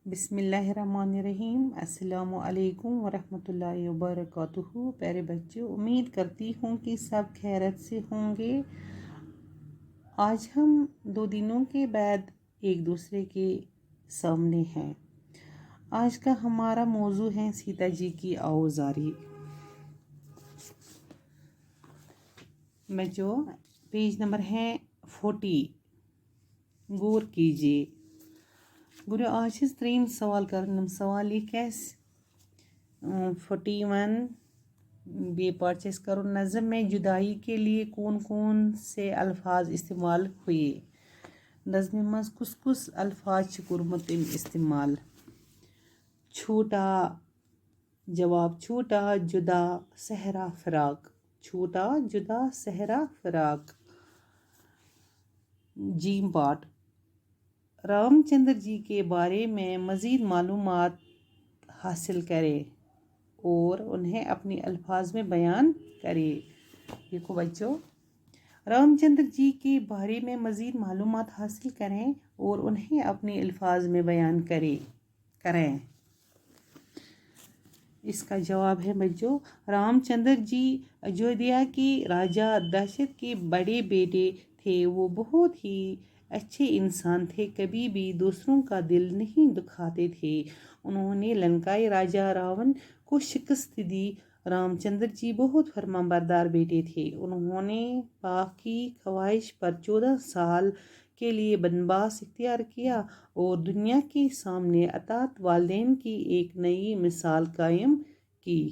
بسم اللہ الرحمن الرحیم۔ السلام علیکم ورحمۃ اللہ وبرکاتہ۔ پیارے بچوں، امید کرتی ہوں کہ سب خیریت سے ہوں گے۔ آج ہم 2 دنوں کے بعد ایک دوسرے کے سامنے ہیں۔ آج کا ہمارا موضوع ہے سیتا جی کی آوازاری۔ بچوں، پیج نمبر ہے 40، غور کیجیے۔ گرو آج تریم سوال کرن سوال لکھ 41 بی پارٹ کرو۔ نظم میں جدائی کے لیے کون کون سے الفاظ استعمال ہوئے؟ نظم مز کس کس الفاظ کورمت استعمال؟ چھوٹا جواب چھوٹا جدا صحرا فراق، چھوٹا جدا صحرا فراق۔ جیم پارٹ، رام چندر جی کے بارے میں مزید معلومات حاصل کریں اور انہیں اپنے الفاظ میں بیان کریں۔ دیکھو بچوں، رام چندر جی کے بارے میں مزید معلومات حاصل کریں اور انہیں اپنے الفاظ میں بیان کریں۔ اس کا جواب ہے بچوں، رام چندر جی اجودھیا کے راجا دشرت کے بڑے بیٹے تھے۔ وہ بہت ہی اچھے انسان تھے، کبھی بھی دوسروں کا دل نہیں دکھاتے تھے۔ انہوں نے لنکائی راجا راون کو شکست دی۔ رام چندر جی بہت فرمانبردار بیٹے تھے۔ انہوں نے باپ کی خواہش پر 14 سال کے لیے بنواس اختیار کیا اور دنیا کے سامنے اطاعت والدین کی ایک نئی مثال قائم کی۔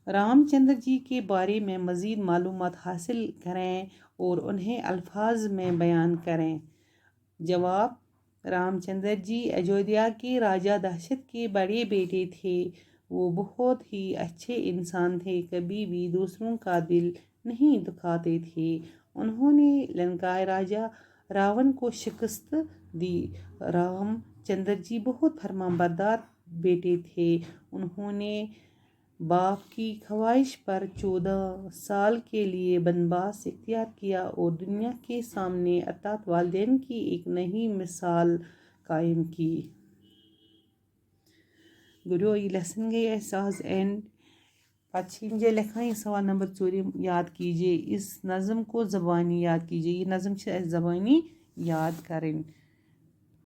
رام چندر جی کے بارے میں مزید معلومات حاصل کریں اور انہیں الفاظ میں بیان کریں۔ جواب، رام چندر جی اجودھیا کے راجا دشرت کے بڑے بیٹے تھے۔ وہ بہت ہی اچھے انسان تھے، کبھی بھی دوسروں کا دل نہیں دکھاتے تھے۔ انہوں نے لنکائی راجا راون کو شکست دی۔ رام چندر جی بہت فرمانبردار بیٹے تھے۔ انہوں نے باپ کی خواہش پر 14 سال کے لیے بنواس اختیار کیا اور دنیا کے سامنے اطاعت والدین کی ایک نئی مثال قائم کی۔ گرو یہ لیسن گئی آز اینڈ پتہ لکھان سوال نمبر 4 یاد کیجیے۔ اس نظم کو زبانی یاد کیجیے۔ یہ نظم زبانی یاد کریں۔